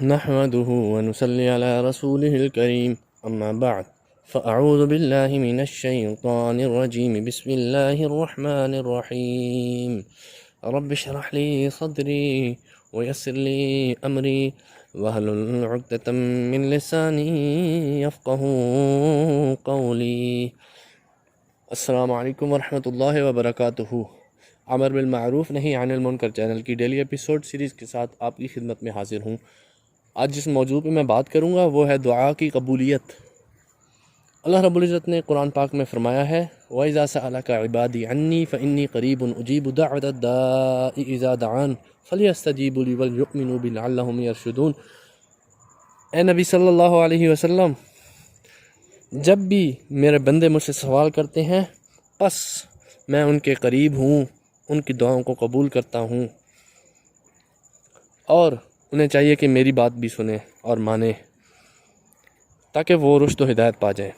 نحمده ونصلي على رسوله الكريم أما بعد فأعوذ بالله من الشيطان الرجيم بسم الله الرحمن الرحيم رب اشرح لي صدري ويسر لي أمري واحلل عقدة من لساني يفقهوا قولي. السلام علیکم ورحمۃ اللہ وبرکاتہ. امر بالمعروف نہی عن المنکر چینل کی ڈیلی ایپیسوڈ سیریز کے ساتھ آپ کی خدمت میں حاضر ہوں. آج جس موضوع پہ میں بات کروں گا وہ ہے دعا کی قبولیت. اللہ رب العزت نے قرآن پاک میں فرمایا ہے وَإِذَا سَأَلَكَ عِبَادِي عَنِّي فَإِنِّي قَرِيبٌ أُجِيبُ دَعْوَةَ الدَّاعِ إِذَا دَعَانِ فَلْيَسْتَجِيبُوا لِي وَلْيُؤْمِنُوا بِي لَعَلَّهُمْ يَرْشُدُونَ. اے نبی صلی اللہ علیہ وسلم، جب بھی میرے بندے مجھ سے سوال کرتے ہیں پس میں ان کے قریب ہوں، ان کی دعاؤں کو قبول کرتا ہوں، اور انہیں چاہیے کہ میری بات بھی سنیں اور مانیں تاکہ وہ رشد و ہدایت پا جائیں.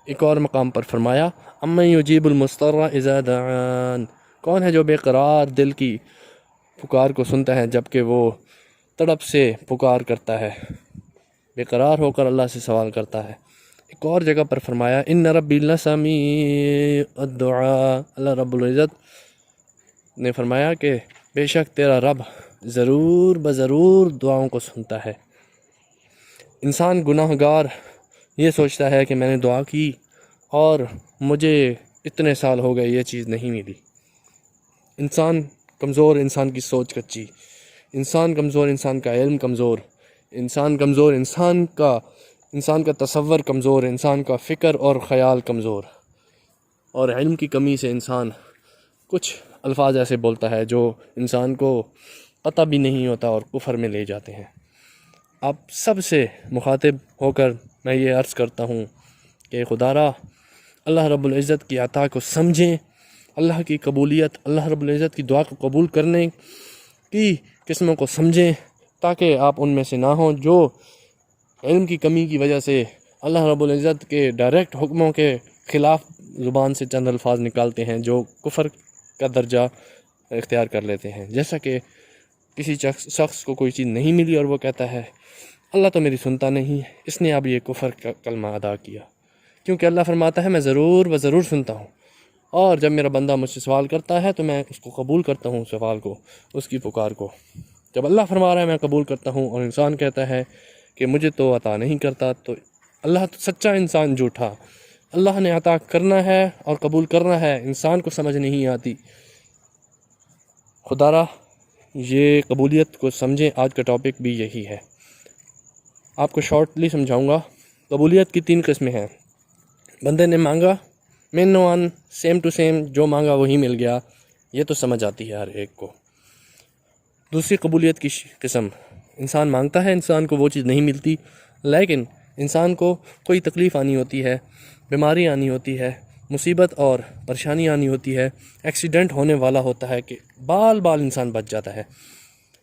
ایک اور مقام پر فرمایا اَمَّن يُجِيبُ الْمُضْطَرَّ إِذَا دَعَانِ، کون ہے جو بے قرار دل کی پکار کو سنتا ہے جب کہ وہ تڑپ سے پکار کرتا ہے، بے قرار ہو کر اللہ سے سوال کرتا ہے. ایک اور جگہ پر فرمایا ان ربی لسمیع الدعاء، اللہ رب العزت نے فرمایا کہ بے شک تیرا رب ضرور بضرور دعاؤں کو سنتا ہے. انسان گناہ گار یہ سوچتا ہے کہ میں نے دعا کی اور مجھے اتنے سال ہو گئے یہ چیز نہیں ملی. انسان کمزور، انسان کی سوچ کچی، انسان کمزور، انسان کا علم کمزور، انسان کمزور، انسان کا تصور کمزور، انسان کا فکر اور خیال کمزور، اور علم کی کمی سے انسان کچھ الفاظ ایسے بولتا ہے جو انسان کو پتہ بھی نہیں ہوتا اور کفر میں لے جاتے ہیں. آپ سب سے مخاطب ہو کر میں یہ عرض کرتا ہوں کہ خدارا اللہ رب العزت کی عطا کو سمجھیں، اللہ کی قبولیت، اللہ رب العزت کی دعا کو قبول کرنے کی قسموں کو سمجھیں تاکہ آپ ان میں سے نہ ہوں جو علم کی کمی کی وجہ سے اللہ رب العزت کے ڈائریکٹ حکموں کے خلاف زبان سے چند الفاظ نکالتے ہیں جو کفر کا درجہ اختیار کر لیتے ہیں. جیسا کہ کسی شخص کو کوئی چیز نہیں ملی اور وہ کہتا ہے اللہ تو میری سنتا نہیں ہے، اس نے اب یہ کفر کا کلمہ ادا کیا، کیونکہ اللہ فرماتا ہے میں ضرور ضرور سنتا ہوں، اور جب میرا بندہ مجھ سے سوال کرتا ہے تو میں اس کو قبول کرتا ہوں، سوال کو، اس کی پکار کو. جب اللہ فرما رہا ہے میں قبول کرتا ہوں اور انسان کہتا ہے کہ مجھے تو عطا نہیں کرتا، تو اللہ تو سچا، انسان جھوٹا. اللہ نے عطا کرنا ہے اور قبول کرنا ہے، انسان کو سمجھ نہیں آتی. خدارا یہ قبولیت کو سمجھیں. آج کا ٹاپک بھی یہی ہے. آپ کو شارٹلی سمجھاؤں گا. قبولیت کی 3 قسمیں ہیں. بندے نے مانگا، من ون، سیم ٹو سیم، جو مانگا وہی مل گیا، یہ تو سمجھ آتی ہے ہر ایک کو. دوسری قبولیت کی قسم، انسان مانگتا ہے، انسان کو وہ چیز نہیں ملتی، لیکن انسان کو کوئی تکلیف آنی ہوتی ہے، بیماری آنی ہوتی ہے، مصیبت اور پریشانی آنی ہوتی ہے، ایکسیڈنٹ ہونے والا ہوتا ہے کہ بال انسان بچ جاتا ہے.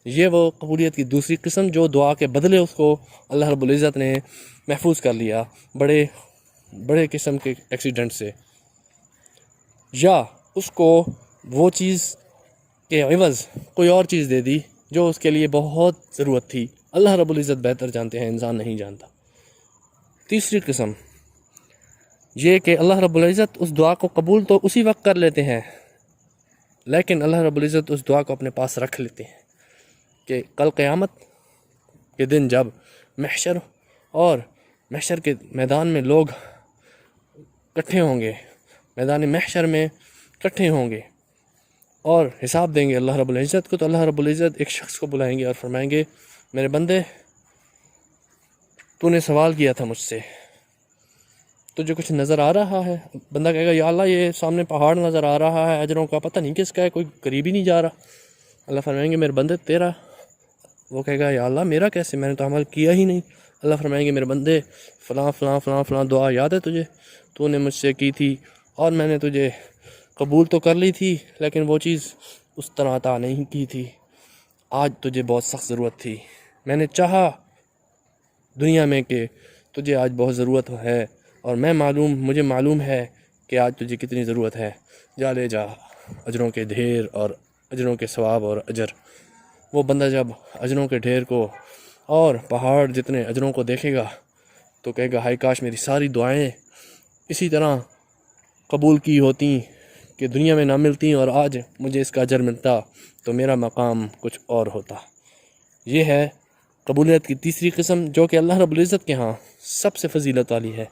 یہ وہ قبولیت کی دوسری قسم جو دعا کے بدلے اس کو اللہ رب العزت نے محفوظ کر لیا بڑے قسم کے ایکسیڈنٹ سے، یا اس کو وہ چیز کے عوض کوئی اور چیز دے دی جو اس کے لیے بہت ضرورت تھی. اللہ رب العزت بہتر جانتے ہیں، انسان نہیں جانتا. تیسری قسم یہ کہ اللہ رب العزت اس دعا کو قبول تو اسی وقت کر لیتے ہیں، لیکن اللہ رب العزت اس دعا کو اپنے پاس رکھ لیتے ہیں کہ کل قیامت کے دن جب محشر کے میدان میں لوگ اکٹھے ہوں گے، میدان محشر میں اکٹھے ہوں گے اور حساب دیں گے اللہ رب العزت کو، تو اللہ رب العزت ایک شخص کو بلائیں گے اور فرمائیں گے میرے بندے تو نے سوال کیا تھا مجھ سے، تجھے کچھ نظر آ رہا ہے؟ بندہ کہے گا یا اللہ یہ سامنے پہاڑ نظر آ رہا ہے، اجروں کا پتہ نہیں کس کا ہے، کوئی قریب ہی نہیں جا رہا. اللہ فرمائیں گے میرے بندے تیرا. وہ کہے گا یا اللہ میرا کیسے، میں نے تو عمل کیا ہی نہیں. اللہ فرمائیں گے میرے بندے فلاں فلاں فلاں فلاں دعا یاد ہے تجھے، تو نے مجھ سے کی تھی اور میں نے تجھے قبول تو کر لی تھی، لیکن وہ چیز اس طرح عطا نہیں کی تھی. آج تجھے بہت سخت ضرورت تھی، میں نے چاہا دنیا میں کہ تجھے آج بہت ضرورت ہے، اور مجھے معلوم ہے کہ آج تجھے کتنی ضرورت ہے. جا لے جا اجروں کے ڈھیر اور اجروں کے ثواب اور اجر. وہ بندہ جب اجروں کے ڈھیر کو اور پہاڑ جتنے اجروں کو دیکھے گا تو کہے گا ہائے کاش میری ساری دعائیں اسی طرح قبول کی ہوتی کہ دنیا میں نہ ملتی اور آج مجھے اس کا اجر ملتا تو میرا مقام کچھ اور ہوتا۔ یہ ہے قبولیت کی تیسری قسم جو کہ اللہ رب العزت کے ہاں سب سے فضیلت والی ہے۔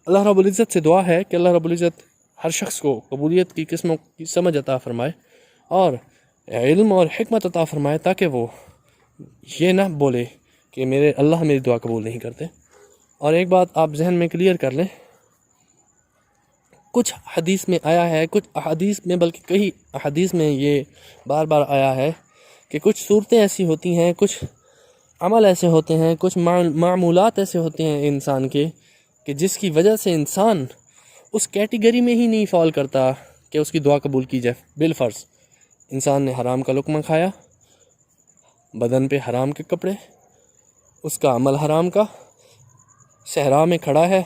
اللہ رب العزت سے دعا ہے کہ اللہ رب العزت ہر شخص کو قبولیت کی قسموں کی سمجھ عطا فرمائے اور علم اور حکمت عطا فرمائے تاکہ وہ یہ نہ بولے کہ میرے اللہ میری دعا قبول نہیں کرتے۔ اور ایک بات آپ ذہن میں کلیئر کر لیں، کچھ حدیث میں آیا ہے، کچھ احادیث میں بلکہ کئی احادیث میں یہ بار بار آیا ہے کہ کچھ صورتیں ایسی ہوتی ہیں، کچھ عمل ایسے ہوتے ہیں، کچھ معمولات ایسے ہوتے ہیں انسان کے کہ جس کی وجہ سے انسان اس کیٹیگری میں ہی نہیں فال کرتا کہ اس کی دعا قبول کی جائے۔ بالفرض انسان نے حرام کا لقمہ کھایا، بدن پہ حرام کے کپڑے، اس کا عمل حرام کا، صحرا میں کھڑا ہے،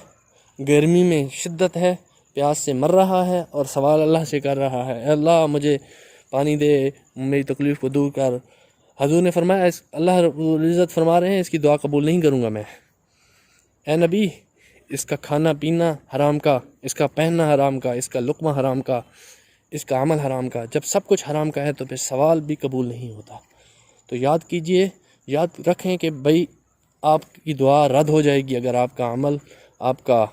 گرمی میں شدت ہے، پیاس سے مر رہا ہے اور سوال اللہ سے کر رہا ہے اے اللہ مجھے پانی دے، میری تکلیف کو دور کر۔ حضور نے فرمایا اللہ رب العزت فرما رہے ہیں اس کی دعا قبول نہیں کروں گا میں۔ اے نبی اس کا کھانا پینا حرام کا، اس کا پہننا حرام کا، اس کا لقمہ حرام کا، اس کا عمل حرام کا۔ جب سب کچھ حرام کا ہے تو پھر سوال بھی قبول نہیں ہوتا۔ تو یاد کیجئے، یاد رکھیں کہ بھئی آپ کی دعا رد ہو جائے گی اگر آپ کا عمل، آپ کا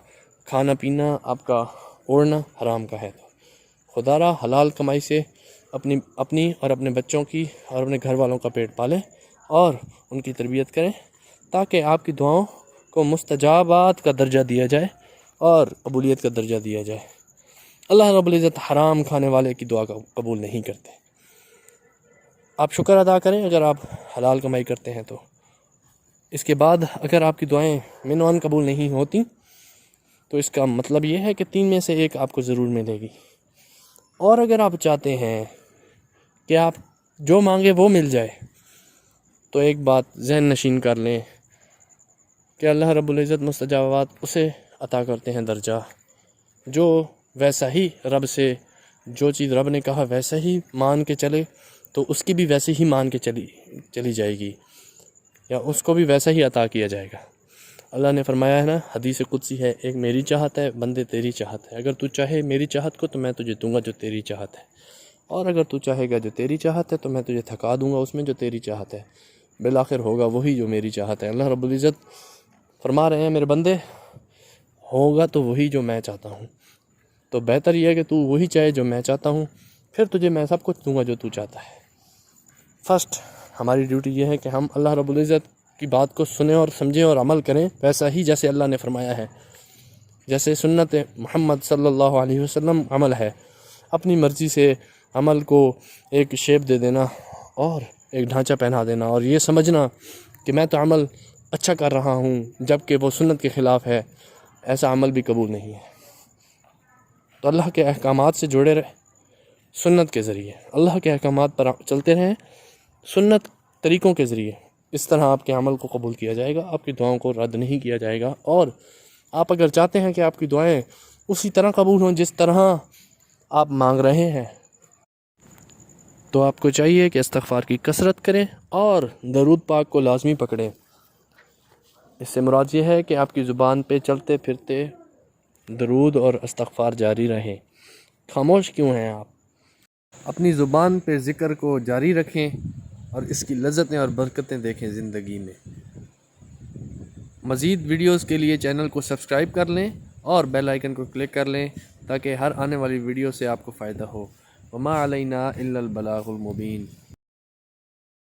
کھانا پینا، آپ کا اوڑھنا حرام کا ہے تو۔ خدا را حلال کمائی سے اپنی اور اپنے بچوں کی اور اپنے گھر والوں کا پیٹ پالیں اور ان کی تربیت کریں تاکہ آپ کی دعاؤں کو مستجابات کا درجہ دیا جائے اور قبولیت کا درجہ دیا جائے۔ اللہ رب العزت حرام کھانے والے کی دعا قبول نہیں کرتے۔ آپ شکر ادا کریں اگر آپ حلال کمائی کرتے ہیں تو۔ اس کے بعد اگر آپ کی دعائیں منوان قبول نہیں ہوتی تو اس کا مطلب یہ ہے کہ 3 میں سے ایک آپ کو ضرور ملے گی۔ اور اگر آپ چاہتے ہیں کہ آپ جو مانگے وہ مل جائے تو ایک بات ذہن نشین کر لیں کہ اللہ رب العزت مستجابات اسے عطا کرتے ہیں درجہ جو ویسا ہی رب سے جو چیز رب نے کہا ویسا ہی مان کے چلے تو اس کی بھی ویسے ہی مان کے چلی جائے گی یا اس کو بھی ویسا ہی عطا کیا جائے گا۔ اللہ نے فرمایا ہے نا، حدیث قدسی ہے، ایک میری چاہت ہے بندے تیری چاہت ہے، اگر تو چاہے میری چاہت کو تو میں تجھے دوں گا جو تیری چاہت ہے، اور اگر تو چاہے گا جو تیری چاہت ہے تو میں تجھے تھکا دوں گا اس میں جو تیری چاہت ہے، بالآخر ہوگا وہی جو میری چاہت ہے۔ اللہ رب العزت فرما رہے ہیں میرے بندے ہوگا تو وہی جو میں چاہتا ہوں، تو بہتر یہ ہے کہ تو وہی چاہے جو میں چاہتا ہوں، پھر تجھے میں سب کچھ دوں گا جو تو چاہتا ہے۔ فرسٹ ہماری ڈیوٹی یہ ہے کہ ہم اللہ رب العزت کی بات کو سنیں اور سمجھیں اور عمل کریں ویسا ہی جیسے اللہ نے فرمایا ہے، جیسے سنت محمد صلی اللہ علیہ وسلم عمل ہے۔ اپنی مرضی سے عمل کو ایک شیپ دے دینا اور ایک ڈھانچہ پہنا دینا اور یہ سمجھنا کہ میں تو عمل اچھا کر رہا ہوں جبکہ وہ سنت کے خلاف ہے، ایسا عمل بھی قبول نہیں ہے۔ تو اللہ کے احکامات سے جڑے رہے، سنت کے ذریعے اللہ کے احکامات پر چلتے رہیں، سنت طریقوں کے ذریعے، اس طرح آپ کے عمل کو قبول کیا جائے گا، آپ کی دعاؤں کو رد نہیں کیا جائے گا۔ اور آپ اگر چاہتے ہیں کہ آپ کی دعائیں اسی طرح قبول ہوں جس طرح آپ مانگ رہے ہیں تو آپ کو چاہیے کہ استغفار کی کثرت کریں اور درود پاک کو لازمی پکڑیں۔ اس سے مراد یہ ہے کہ آپ کی زبان پہ چلتے پھرتے درود اور استغفار جاری رہیں۔ خاموش کیوں ہیں آپ؟ اپنی زبان پہ ذکر کو جاری رکھیں اور اس کی لذتیں اور برکتیں دیکھیں زندگی میں۔ مزید ویڈیوز کے لیے چینل کو سبسکرائب کر لیں اور بیل آئیکن کو کلک کر لیں تاکہ ہر آنے والی ویڈیو سے آپ کو فائدہ ہو۔ وما علینا الا البلاغ المبین۔